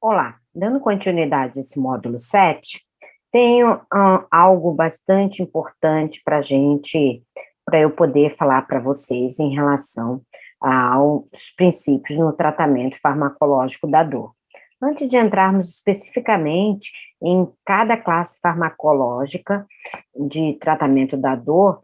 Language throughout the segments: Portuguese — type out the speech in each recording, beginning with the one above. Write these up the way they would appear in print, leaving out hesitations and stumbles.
Olá, dando continuidade a esse módulo 7, tenho algo bastante importante para eu poder falar para vocês em relação aos princípios no tratamento farmacológico da dor. Antes de entrarmos especificamente em cada classe farmacológica de tratamento da dor,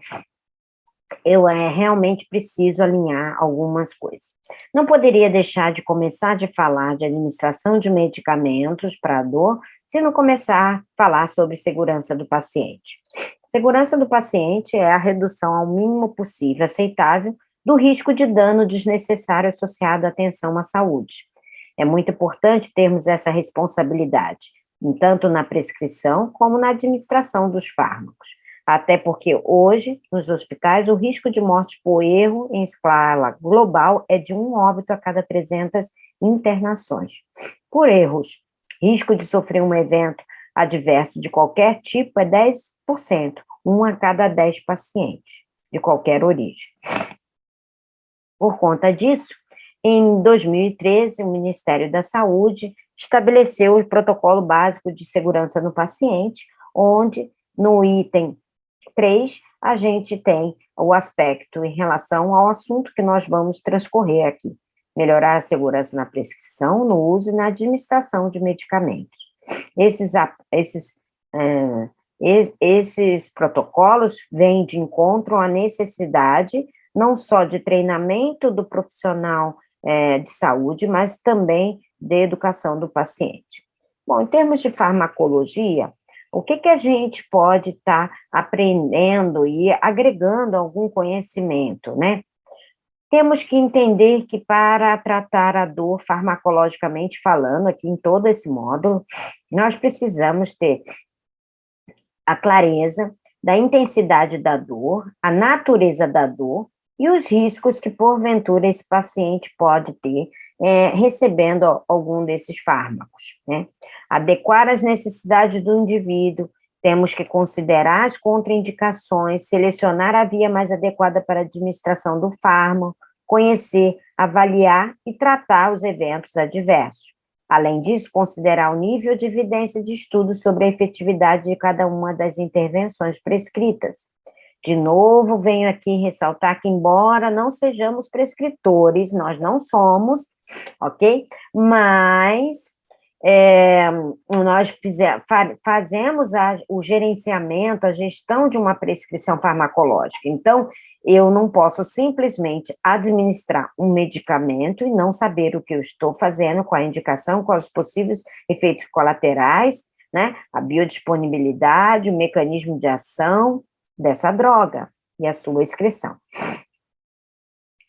eu realmente preciso alinhar algumas coisas. Não poderia deixar de começar de falar de administração de medicamentos para a dor, se não começar a falar sobre segurança do paciente. Segurança do paciente é a redução ao mínimo possível aceitável do risco de dano desnecessário associado à atenção à saúde. É muito importante termos essa responsabilidade, tanto na prescrição como na administração dos fármacos. Até porque hoje, nos hospitais, o risco de morte por erro em escala global é de 1 óbito a cada 300 internações. Por erros, risco de sofrer um evento adverso de qualquer tipo é 10%, 1 a cada 10 pacientes, de qualquer origem. Por conta disso, em 2013, o Ministério da Saúde estabeleceu o protocolo básico de segurança no paciente, onde, no item 3, a gente tem o aspecto em relação ao assunto que nós vamos transcorrer aqui. Melhorar a segurança na prescrição, no uso e na administração de medicamentos. Esses protocolos vêm de encontro à necessidade não só de treinamento do profissional de saúde, mas também de educação do paciente. Bom, em termos de farmacologia, o que a gente pode estar aprendendo e agregando algum conhecimento, né? Temos que entender que para tratar a dor farmacologicamente falando, aqui em todo esse módulo, nós precisamos ter a clareza da intensidade da dor, a natureza da dor e os riscos que, porventura, esse paciente pode ter recebendo algum desses fármacos, né? Adequar as necessidades do indivíduo, temos que considerar as contraindicações, selecionar a via mais adequada para a administração do fármaco, conhecer, avaliar e tratar os eventos adversos. Além disso, considerar o nível de evidência de estudo sobre a efetividade de cada uma das intervenções prescritas. De novo, venho aqui ressaltar que, embora não sejamos prescritores, nós não somos, ok? Mas nós fazemos o gerenciamento, a gestão de uma prescrição farmacológica. Então, eu não posso simplesmente administrar um medicamento e não saber o que eu estou fazendo, qual a indicação, quais os possíveis efeitos colaterais, né? A biodisponibilidade, o mecanismo de ação dessa droga e a sua excreção.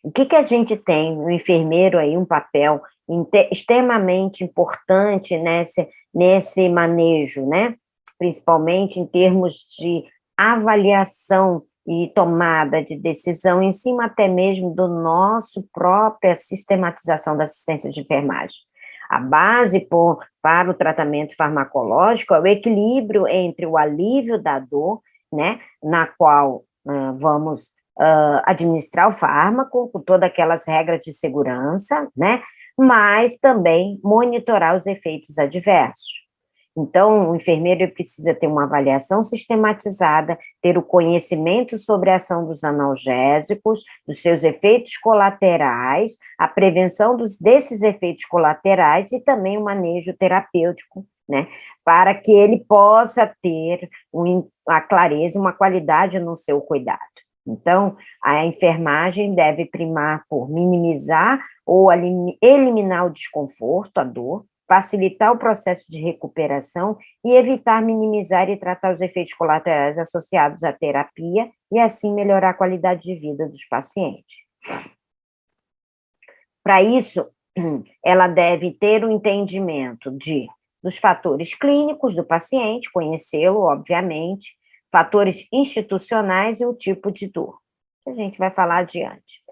O que a gente tem no enfermeiro aí, um papel extremamente importante nesse manejo, né? Principalmente em termos de avaliação e tomada de decisão, em cima até mesmo do nosso própria sistematização da assistência de enfermagem. A base para o tratamento farmacológico é o equilíbrio entre o alívio da dor, né, na qual vamos administrar o fármaco com todas aquelas regras de segurança, né, mas também monitorar os efeitos adversos. Então, o enfermeiro precisa ter uma avaliação sistematizada, ter o conhecimento sobre a ação dos analgésicos, dos seus efeitos colaterais, a prevenção desses efeitos colaterais e também o manejo terapêutico, né, para que ele possa ter a clareza, uma qualidade no seu cuidado. Então, a enfermagem deve primar por minimizar ou eliminar o desconforto, a dor, facilitar o processo de recuperação e evitar minimizar e tratar os efeitos colaterais associados à terapia e, assim, melhorar a qualidade de vida dos pacientes. Para isso, ela deve ter o entendimento dos fatores clínicos do paciente, conhecê-lo, obviamente, fatores institucionais e o tipo de dor, que a gente vai falar adiante.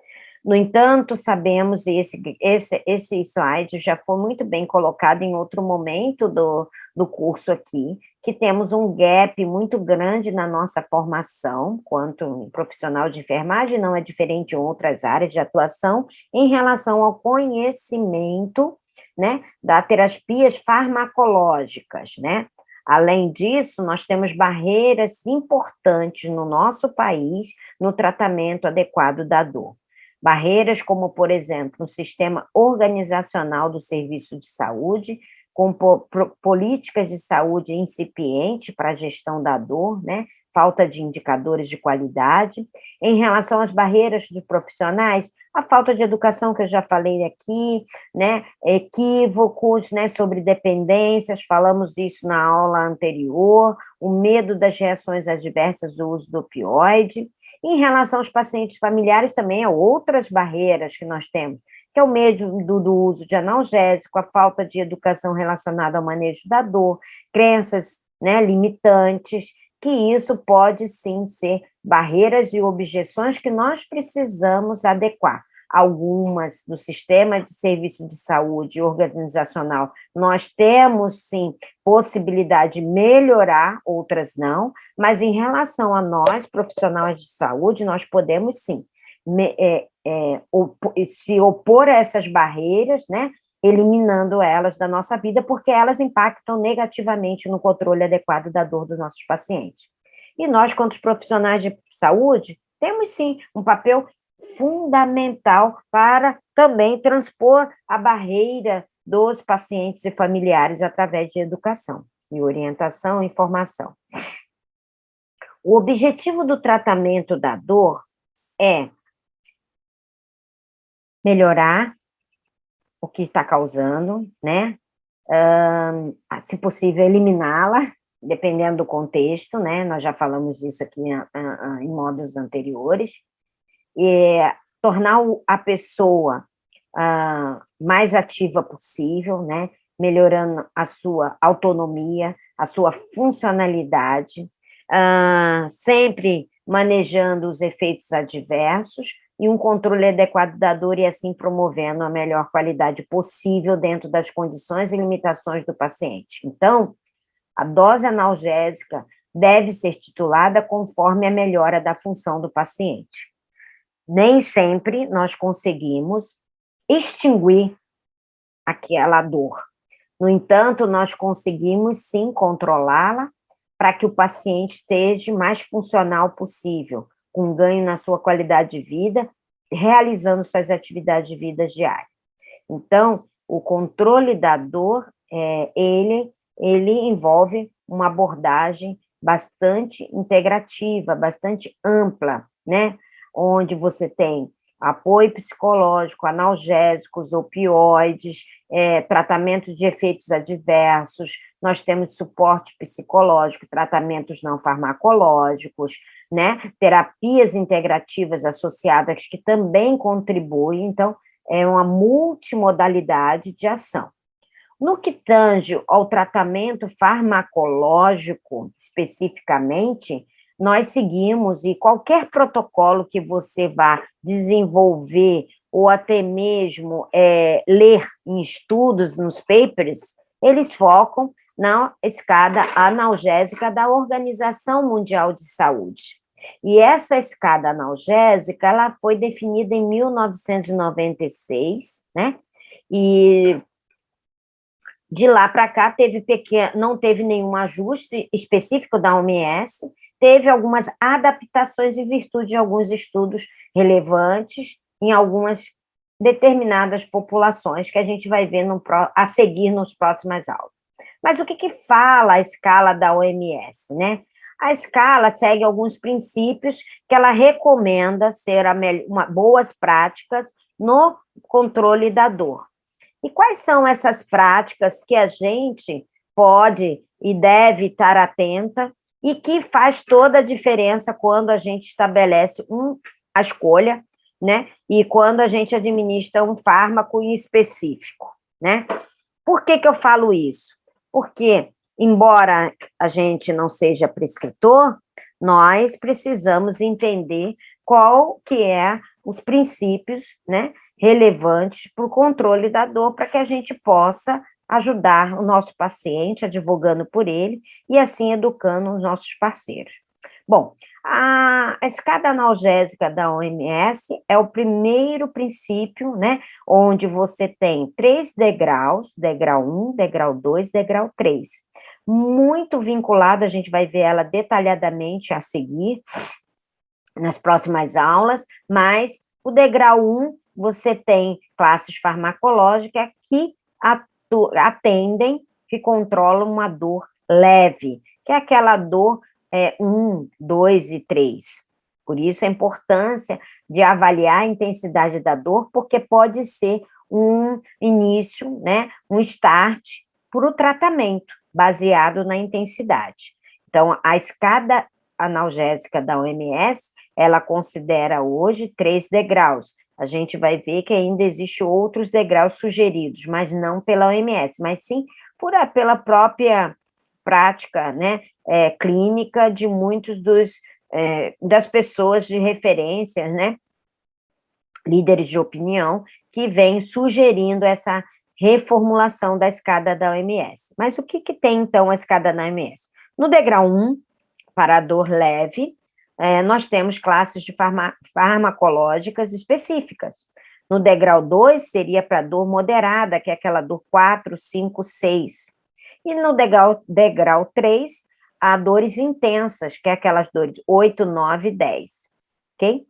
No entanto, sabemos, e esse slide já foi muito bem colocado em outro momento do curso aqui, que temos um gap muito grande na nossa formação, quanto um profissional de enfermagem, não é diferente em outras áreas de atuação, em relação ao conhecimento, né, das terapias farmacológicas, né? Além disso, nós temos barreiras importantes no nosso país no tratamento adequado da dor. Barreiras como, por exemplo, o sistema organizacional do serviço de saúde, com políticas de saúde incipiente para a gestão da dor, né? Falta de indicadores de qualidade. Em relação às barreiras de profissionais, a falta de educação, que eu já falei aqui, né? Equívocos, né, sobre dependências, falamos disso na aula anterior, o medo das reações adversas do uso do opioide. Em relação aos pacientes familiares, também há outras barreiras que nós temos, que é o medo do uso de analgésico, a falta de educação relacionada ao manejo da dor, crenças, né, limitantes, que isso pode sim ser barreiras e objeções que nós precisamos adequar. Algumas do sistema de serviço de saúde organizacional, nós temos sim possibilidade de melhorar, outras não, mas em relação a nós, profissionais de saúde, nós podemos sim se opor a essas barreiras, né, eliminando elas da nossa vida, porque elas impactam negativamente no controle adequado da dor dos nossos pacientes. E nós, quanto profissionais de saúde, temos sim um papel fundamental para também transpor a barreira dos pacientes e familiares através de educação e orientação e informação. O objetivo do tratamento da dor é melhorar o que está causando, né? Se possível, eliminá-la, dependendo do contexto, né? Nós já falamos disso aqui em módulos anteriores. E tornar a pessoa mais ativa possível, né? Melhorando a sua autonomia, a sua funcionalidade, sempre manejando os efeitos adversos e um controle adequado da dor e assim promovendo a melhor qualidade possível dentro das condições e limitações do paciente. Então, a dose analgésica deve ser titulada conforme a melhora da função do paciente. Nem sempre nós conseguimos extinguir aquela dor. No entanto, nós conseguimos sim controlá-la para que o paciente esteja mais funcional possível, com ganho na sua qualidade de vida, realizando suas atividades de vida diárias. Então, o controle da dor, ele envolve uma abordagem bastante integrativa, bastante ampla, né? Onde você tem apoio psicológico, analgésicos, opioides, tratamento de efeitos adversos, nós temos suporte psicológico, tratamentos não farmacológicos, né? Terapias integrativas associadas que também contribuem, então, é uma multimodalidade de ação. No que tange ao tratamento farmacológico, especificamente, nós seguimos, e qualquer protocolo que você vá desenvolver, ou até mesmo ler em estudos, nos papers, eles focam na escada analgésica da Organização Mundial de Saúde. E essa escada analgésica, ela foi definida em 1996, né? E de lá para cá não teve nenhum ajuste específico da OMS, teve algumas adaptações em virtude de alguns estudos relevantes em algumas determinadas populações que a gente vai ver a seguir nas próximas aulas. Mas o que fala a escala da OMS, né? A escala segue alguns princípios que ela recomenda ser boas práticas no controle da dor. E quais são essas práticas que a gente pode e deve estar atenta e que faz toda a diferença quando a gente estabelece a escolha, né? E quando a gente administra um fármaco específico, né? Por que eu falo isso? Porque, embora a gente não seja prescritor, nós precisamos entender qual que é os princípios, né, relevantes para o controle da dor, para que a gente possa ajudar o nosso paciente, advogando por ele, e assim educando os nossos parceiros. Bom, a escada analgésica da OMS é o primeiro princípio, né, onde você tem 3 degraus, degrau 1, degrau 2, degrau 3. Muito vinculada, a gente vai ver ela detalhadamente a seguir, nas próximas aulas, mas o degrau 1, você tem classes farmacológicas que atendem, que controlam uma dor leve, que é aquela dor 1, 2 e 3. Por isso a importância de avaliar a intensidade da dor, porque pode ser um início, né, um start para o tratamento, baseado na intensidade. Então, a escada analgésica da OMS, ela considera hoje 3 degraus. A gente vai ver que ainda existem outros degraus sugeridos, mas não pela OMS, mas sim pela própria prática, né, clínica de muitos das pessoas de referência, né, líderes de opinião, que vêm sugerindo essa reformulação da escada da OMS. Mas o que tem, então, a escada da OMS? No degrau 1, para a dor leve, nós temos classes de farmacológicas específicas. No degrau 2, seria para dor moderada, que é aquela dor 4, 5, 6. E no degrau 3, há dores intensas, que é aquelas dores 8, 9 e 10. Ok?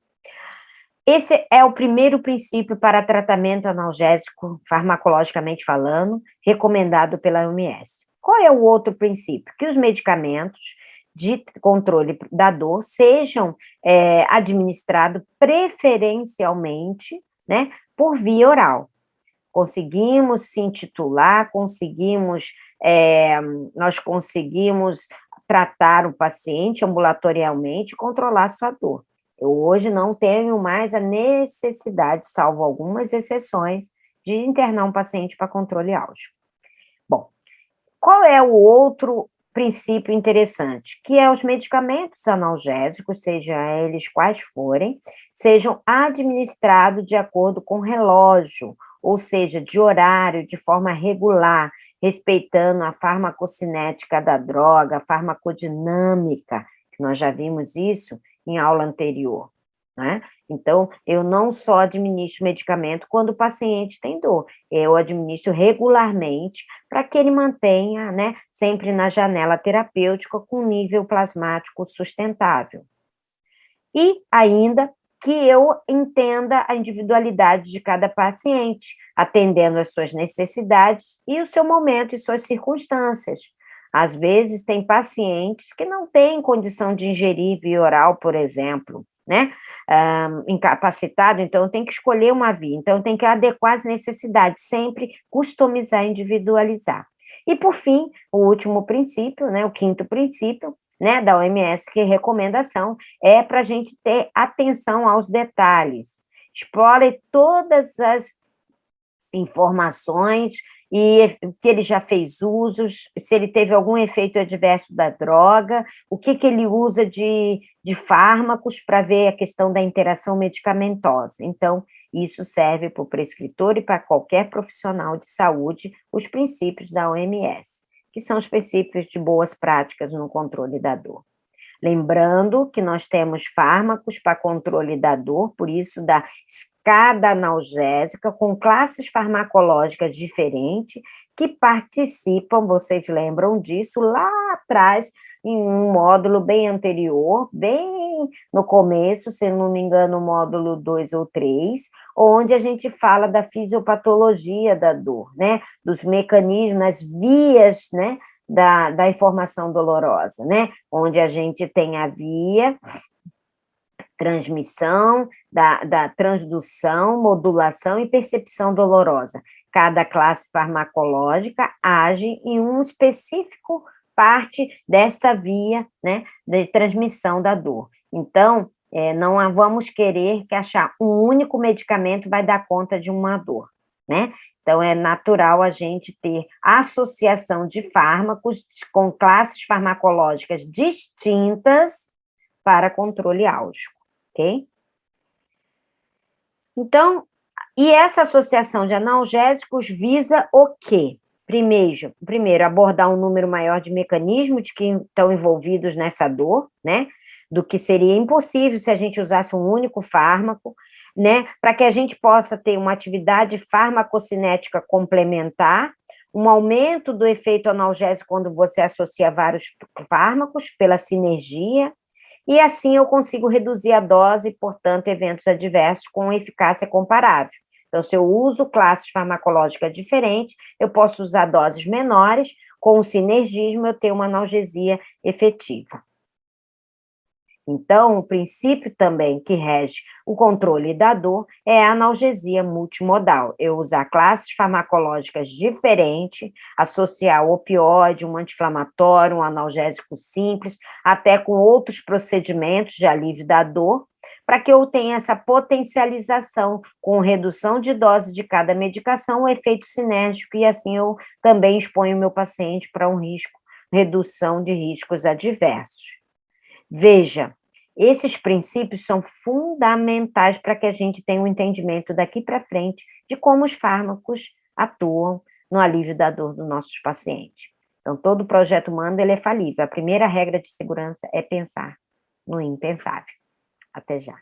Esse é o primeiro princípio para tratamento analgésico, farmacologicamente falando, recomendado pela OMS. Qual é o outro princípio? Que os medicamentos de controle da dor sejam administrados preferencialmente, né, por via oral. Conseguimos se intitular, nós conseguimos tratar o paciente ambulatorialmente, controlar sua dor. Eu hoje não tenho mais a necessidade, salvo algumas exceções, de internar um paciente para controle álgico. Bom, qual é o outro princípio interessante? Que é os medicamentos analgésicos, sejam eles quais forem, sejam administrados de acordo com relógio, ou seja, de horário, de forma regular, respeitando a farmacocinética da droga, a farmacodinâmica, que nós já vimos isso em aula anterior, né? Então, eu não só administro medicamento quando o paciente tem dor, eu administro regularmente para que ele mantenha, né, sempre na janela terapêutica com nível plasmático sustentável. E ainda que eu entenda a individualidade de cada paciente, atendendo às suas necessidades e o seu momento e suas circunstâncias. Às vezes, tem pacientes que não têm condição de ingerir via oral, por exemplo, né? Incapacitado, então tem que escolher uma via, então tem que adequar as necessidades, sempre customizar, individualizar. E, por fim, o último princípio, né, o quinto princípio, né, da OMS, que recomendação é para a gente ter atenção aos detalhes. Explore todas as informações e que ele já fez usos, se ele teve algum efeito adverso da droga, o que ele usa de fármacos para ver a questão da interação medicamentosa. Então, isso serve para o prescritor e para qualquer profissional de saúde, os princípios da OMS, que são os princípios de boas práticas no controle da dor. Lembrando que nós temos fármacos para controle da dor, por isso da escada analgésica, com classes farmacológicas diferentes, que participam, vocês lembram disso, lá atrás, em um módulo bem anterior, bem no começo, se não me engano, módulo 2 ou 3, onde a gente fala da fisiopatologia da dor, né, dos mecanismos, as vias, né, da informação dolorosa, né? Onde a gente tem a via, transmissão, da transdução, modulação e percepção dolorosa. Cada classe farmacológica age em um específico parte desta via, né, de transmissão da dor. Então, não vamos querer que achar um único medicamento vai dar conta de uma dor, né? Então, é natural a gente ter associação de fármacos com classes farmacológicas distintas para controle álgico, ok? Então, e essa associação de analgésicos visa o quê? Primeiro, abordar um número maior de mecanismos que estão envolvidos nessa dor, né? Do que seria impossível se a gente usasse um único fármaco, né? Para que a gente possa ter uma atividade farmacocinética complementar, um aumento do efeito analgésico quando você associa vários fármacos pela sinergia, e assim eu consigo reduzir a dose e, portanto, eventos adversos com eficácia comparável. Então, se eu uso classes farmacológicas diferentes, eu posso usar doses menores, com o sinergismo eu tenho uma analgesia efetiva. Então, o princípio também que rege o controle da dor é a analgesia multimodal. Eu usar classes farmacológicas diferentes, associar o opioide, um anti-inflamatório, um analgésico simples, até com outros procedimentos de alívio da dor, para que eu tenha essa potencialização com redução de dose de cada medicação, o efeito sinérgico, e assim eu também exponho o meu paciente para um risco, redução de riscos adversos. Veja, esses princípios são fundamentais para que a gente tenha um entendimento daqui para frente de como os fármacos atuam no alívio da dor dos nossos pacientes. Então, todo projeto Manda, ele é falível. A primeira regra de segurança é pensar no impensável. Até já.